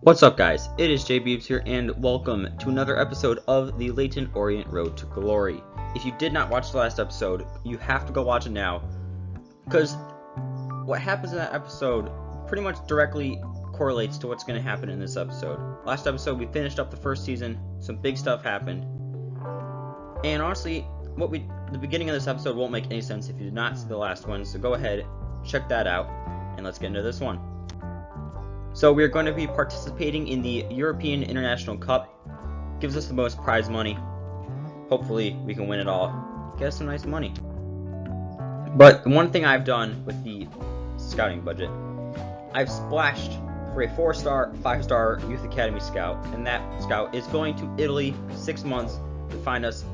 What's up, guys? It is JBeebs here, and welcome to another episode of the Leyton Orient Road to Glory. If you did not watch the last episode, you have to go watch it now, because what happens in that episode pretty much directly correlates to what's going to happen in this episode. Last episode, we finished up the first season, some big stuff happened, and honestly, the beginning of this episode won't make any sense if you did not see the last one, so go ahead, check that out, and let's get into this one. So we're going to be participating in the European International Cup. Gives us the most prize money. Hopefully we can win it all. Get us some nice money. But one thing I've done with the scouting budget, I've splashed for a 4-star, 5-star Youth Academy scout, and that scout is going to Italy for 6 months to find us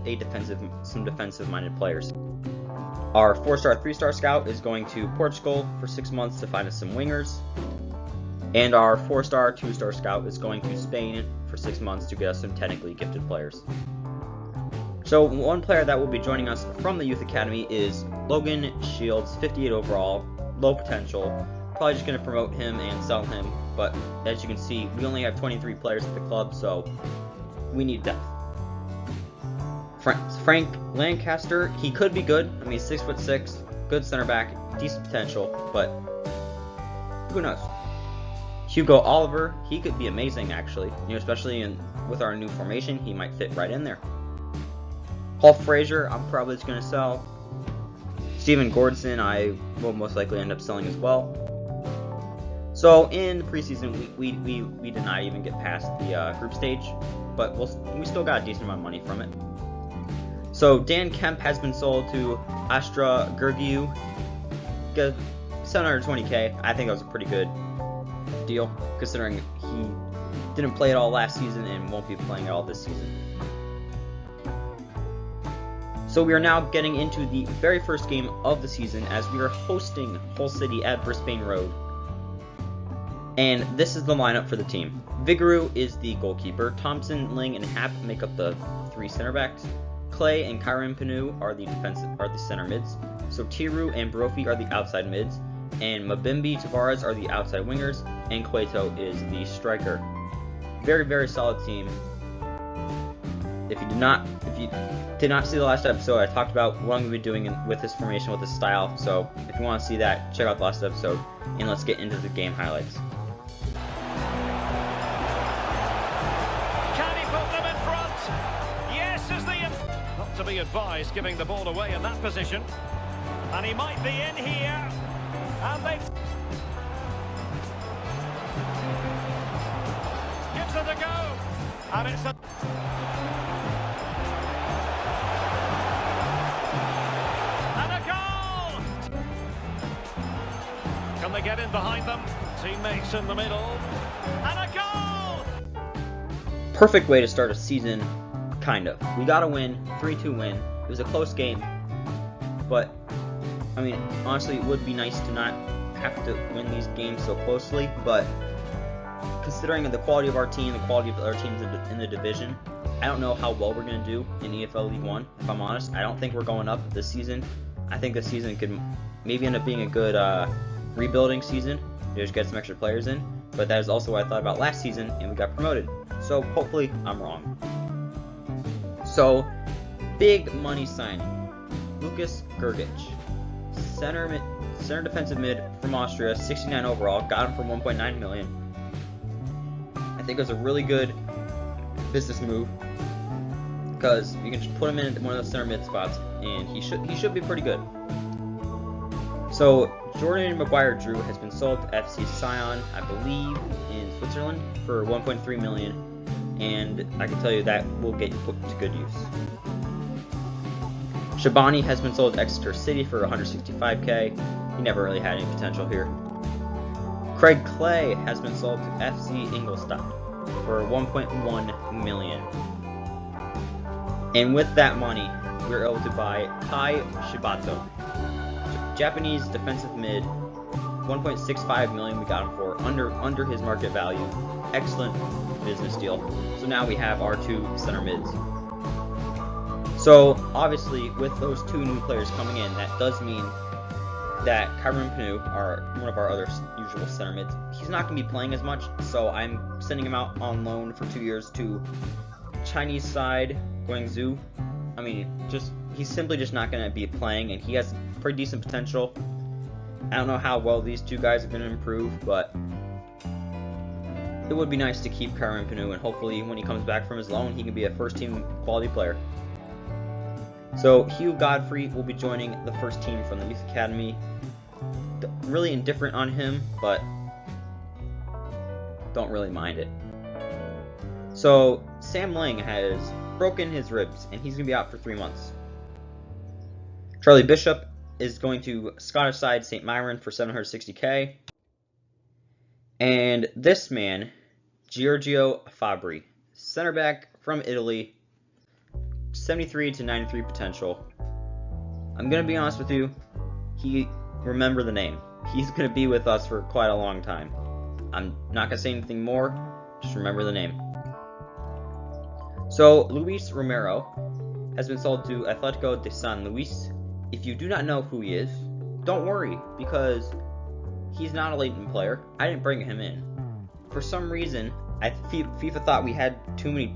some defensive-minded players. Our 4-star, 3-star scout is going to Portugal for 6 months to find us some wingers. And our 4-star, 2-star scout is going to Spain for 6 months to get us some technically gifted players. So one player that will be joining us from the Youth Academy is Logan Shields, 58 overall, low potential. Probably just going to promote him and sell him, but as you can see, we only have 23 players at the club, so we need depth. Frank Lancaster, he could be good. I mean, 6'6", good center back, decent potential, but who knows? Hugo Oliver, he could be amazing actually, especially with our new formation, he might fit right in there. Paul Frazier, I'm probably just going to sell. Steven Gordson, I will most likely end up selling as well. So in the preseason, we did not even get past the group stage, but we still got a decent amount of money from it. So Dan Kemp has been sold to Astra Gergiu, 720k. I think that was a pretty good deal, considering he didn't play it all last season and won't be playing it all this season. So we are now getting into the very first game of the season as we are hosting Hull City at Brisbane Road. And this is the lineup for the team. Vigouroux is the goalkeeper. Thompson, Ling, and Happ make up the 3 center backs. Clay and Kyron Panu are the center mids. So Tiru and Brophy are the outside mids. And Mabimbi, Tavares are the outside wingers, and Cueto is the striker. Very, very solid team. If you did not see the last episode, I talked about what I'm going to be doing with this formation, with this style. So if you want to see that, check out the last episode, and let's get into the game highlights. Can he put them in front? Yes, is the not to be advised giving the ball away in that position, and he might be in here. And they gives it a go, and it's a goal. Can they get in behind them? Teammates in the middle, and a goal. Perfect way to start a season, kind of. We got a win, 3-2 win. It was a close game, but I mean, honestly, it would be nice to not have to win these games so closely, but considering the quality of our team, the quality of other teams in the division, I don't know how well we're going to do in EFL League 1, if I'm honest. I don't think we're going up this season. I think this season could maybe end up being a good rebuilding season. Just get some extra players in, but that is also what I thought about last season, and we got promoted. So hopefully I'm wrong. So, big money signing. Lucas Gergic. Center defensive mid from Austria, 69 overall, got him for 1.9 million. I think it was a really good business move because you can just put him in one of the center mid spots, and he should be pretty good. So Jordan Maguire-Drew has been sold to FC Sion, I believe, in Switzerland for 1.3 million, and I can tell you that will get put to good use. Shabani has been sold to Exeter City for 165k. He never really had any potential here. Craig Clay has been sold to FC Ingolstadt for 1.1 million. And with that money, we were able to buy Kai Shibato, Japanese defensive mid, 1.65 million we got him for, under his market value. Excellent business deal. So now we have our 2 center mids. So obviously with those 2 new players coming in, that does mean that Kyron Panu, one of our other usual center mids, he's not going to be playing as much, so I'm sending him out on loan for 2 years to Chinese side Guangzhou. I mean, he's simply just not going to be playing, and he has pretty decent potential. I don't know how well these two guys are going to improve, but it would be nice to keep Kyron Panu, and hopefully when he comes back from his loan, he can be a first-team quality player. So Hugh Godfrey will be joining the first team from the Youth Academy. Really indifferent on him, but don't really mind it. So Sam Lang has broken his ribs, and he's going to be out for 3 months. Charlie Bishop is going to Scottish side St. Mirren for $760K. And this man, Giorgio Fabri, center back from Italy, 73 to 93 potential. I'm going to be honest with you, remember the name. He's going to be with us for quite a long time. I'm not going to say anything more, just remember the name. So, Luis Romero has been sold to Atletico de San Luis. If you do not know who he is, don't worry, because he's not a Leyton player. I didn't bring him in. For some reason, FIFA thought we had too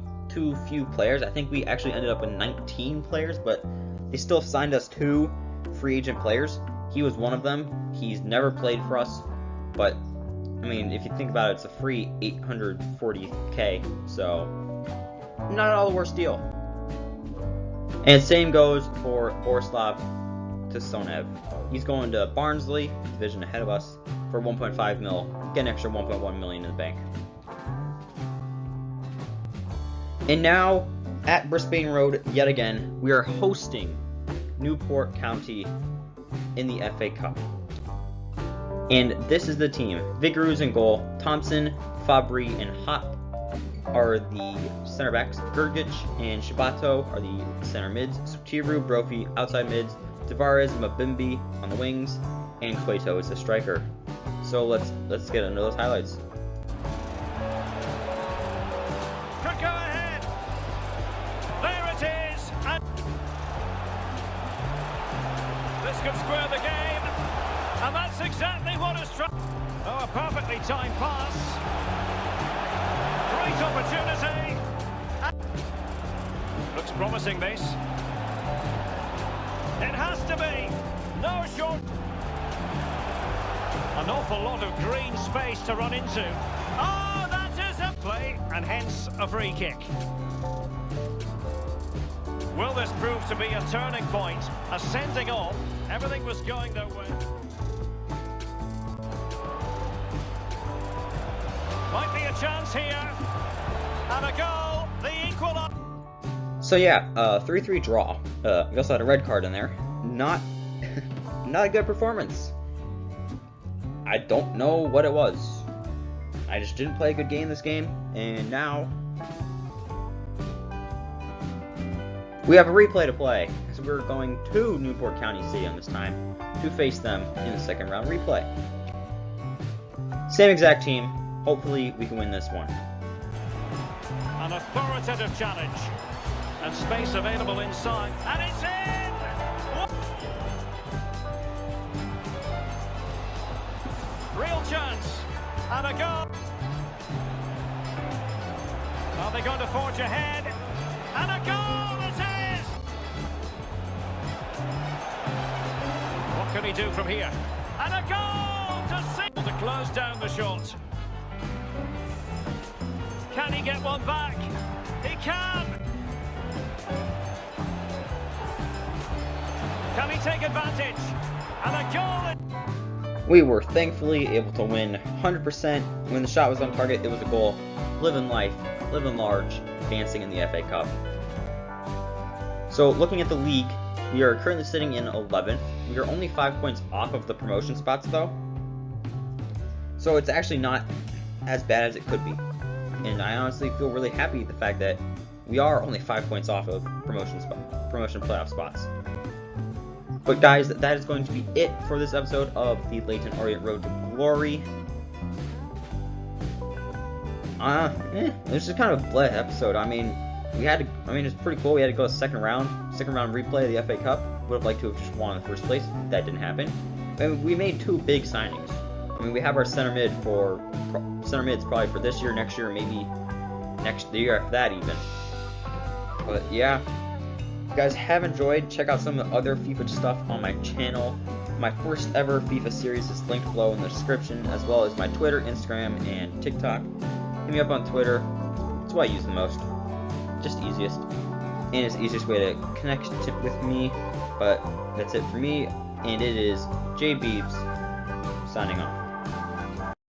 few players. I think we actually ended up with 19 players, but they still signed us 2 free agent players. He was one of them. He's never played for us, but I mean, if you think about it, it's a free 840K, so not at all the worst deal. And same goes for Borislav Tisonev. He's going to Barnsley, division ahead of us, for 1.5 mil. Get an extra 1.1 million in the bank. And now, at Brisbane Road, yet again, we are hosting Newport County in the FA Cup. And this is the team. Vigouroux in goal. Thompson, Fabry, and Hop are the center backs. Gergic and Shibato are the center mids. Sutiru, Brophy, outside mids. Tavares, Mabimbi on the wings. And Cueto is the striker. So let's get into those highlights. Could go ahead. There it is. And this could square the game. And that's exactly what has struck. Oh, a perfectly timed pass. Great opportunity. Looks promising, this. It has to be. No short. An awful lot of green space to run into. Oh, that is a play, and hence a free kick. Will this prove to be a turning point? A sending off. Everything was going their way. Might be a chance here. And a goal. The equaliser. So yeah, 3-3 draw. We also had a red card in there. Not a good performance. I don't know what it was. I just didn't play a good game this game, and now we have a replay to play. So we're going to Newport County Stadium this time to face them in the second round replay. Same exact team. Hopefully we can win this one. An authoritative challenge. And space available inside. And it's in! Real chance. And a goal. Are they going to forge ahead? And a goal it is! What can he do from here? And a goal to close down the shot. Can he get one back? He can! Can he take advantage? And a goal! We were thankfully able to win 100%. When the shot was on target, it was a goal. Living life, living large, advancing in the FA Cup. So looking at the league, we are currently sitting in 11th. We are only 5 points off of the promotion spots though. So it's actually not as bad as it could be. And I honestly feel really happy with the fact that we are only 5 points off of promotion playoff spots. But guys, that is going to be it for this episode of the Leyton Orient Road to Glory. This is kind of a bleh episode. I mean, it's pretty cool. We had to go second round replay of the FA Cup. Would have liked to have just won in the first place. That didn't happen. And we made 2 big signings. I mean, we have our center mid's probably for this year, next year, maybe the year after that even. But yeah, if you guys have enjoyed, check out some of the other FIFA stuff on my channel. My first ever FIFA series is linked below in the description, as well as my Twitter, Instagram, and TikTok. Hit me up on Twitter. It's what I use the most. Just easiest. And it's the easiest way to connect with me. But that's it for me. And it is JBeebs signing off.